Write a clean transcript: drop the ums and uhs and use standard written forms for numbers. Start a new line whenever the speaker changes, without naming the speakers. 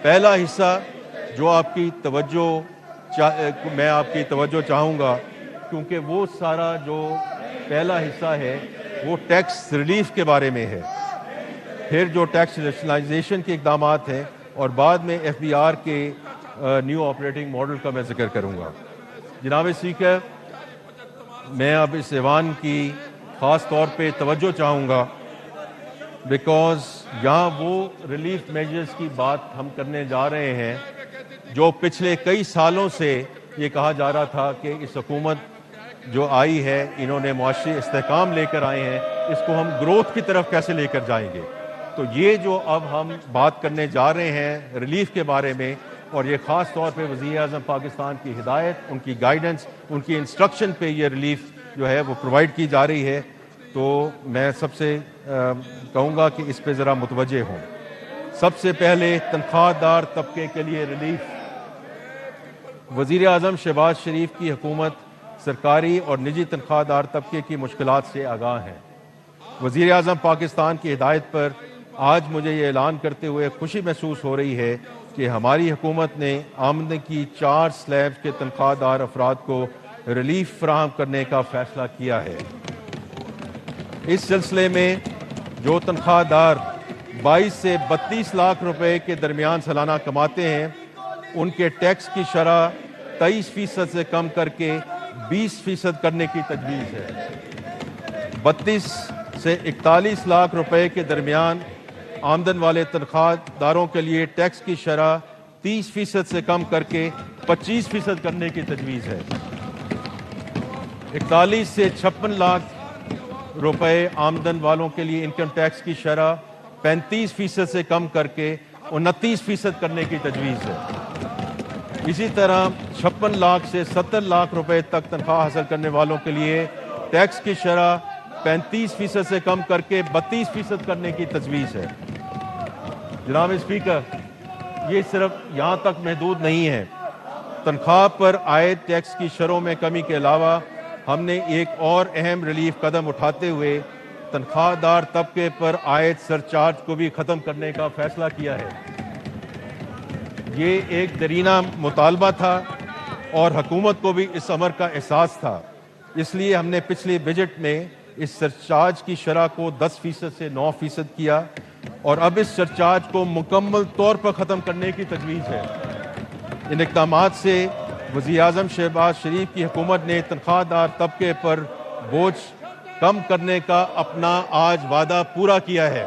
پہلا حصہ جو میں آپ کی توجہ چاہوں گا، کیونکہ وہ سارا جو پہلا حصہ ہے وہ ٹیکس ریلیف کے بارے میں ہے، پھر جو ٹیکس ریشنلائزیشن کے اقدامات ہیں، اور بعد میں ایف بی آر کے نیو آپریٹنگ ماڈل کا میں ذکر کروں گا۔ جناب اسپیکر، میں اب اس ایوان کی خاص طور پہ توجہ چاہوں گا، بیکاز یہاں وہ ریلیف میجرز کی بات ہم کرنے جا رہے ہیں جو پچھلے کئی سالوں سے یہ کہا جا رہا تھا کہ اس حکومت جو آئی ہے انہوں نے معاشی استحکام لے کر آئے ہیں، اس کو ہم گروتھ کی طرف کیسے لے کر جائیں گے۔ تو یہ جو اب ہم بات کرنے جا رہے ہیں ریلیف کے بارے میں، اور یہ خاص طور پہ وزیر اعظم پاکستان کی ہدایت، ان کی گائیڈنس، ان کی انسٹرکشن پہ یہ ریلیف جو ہے وہ پرووائڈ کی جا رہی ہے، تو میں سب سے کہوں گا کہ اس پہ ذرا متوجہ ہوں۔ سب سے پہلے تنخواہ دار طبقے کے لیے ریلیف۔ وزیر اعظم شہباز شریف کی حکومت سرکاری اور نجی تنخواہ دار طبقے کی مشکلات سے آگاہ ہیں۔ وزیر اعظم پاکستان کی ہدایت پر آج مجھے یہ اعلان کرتے ہوئے خوشی محسوس ہو رہی ہے کہ ہماری حکومت نے آمدنی کی 4 سلیب کے تنخواہ دار افراد کو ریلیف فراہم کرنے کا فیصلہ کیا ہے۔ اس سلسلے میں جو تنخواہ دار 22 سے 32 لاکھ روپے کے درمیان سالانہ کماتے ہیں، ان کے ٹیکس کی شرح 23% سے کم کر کے 20% کرنے کی تجویز ہے۔ 32 سے 41 لاکھ روپے کے درمیان آمدن والے تنخواہ داروں کے لیے ٹیکس کی شرح 30% سے کم کر کے 25% کرنے کی تجویز ہے۔ 41 سے 56 لاکھ روپے آمدن والوں کے لیے انکم ٹیکس کی شرح 35% سے کم کر کے 29% کرنے کی تجویز ہے۔ اسی طرح 56 لاکھ سے 70 لاکھ روپے تک تنخواہ حاصل کرنے والوں کے لیے ٹیکس کی شرح 35% سے کم کر کے 32% کرنے کی تجویز ہے۔ جناب اسپیکر، یہ صرف یہاں تک محدود نہیں ہے۔ تنخواہ پر عائد ٹیکس کی شرحوں میں کمی کے علاوہ ہم نے ایک اور اہم ریلیف قدم اٹھاتے ہوئے تنخواہ دار طبقے پر عائد سرچارج کو بھی ختم کرنے کا فیصلہ کیا ہے۔ یہ ایک درینہ مطالبہ تھا اور حکومت کو بھی اس امر کا احساس تھا، اس لیے ہم نے پچھلے بجٹ میں اس سرچارج کی شرح کو 10% سے 9% کیا، اور اب اس سرچارج کو مکمل طور پر ختم کرنے کی تجویز ہے۔ ان اقدامات سے وزیر اعظم شہباز شریف کی حکومت نے تنخواہ دار طبقے پر بوجھ کم کرنے کا اپنا آج وعدہ پورا کیا ہے۔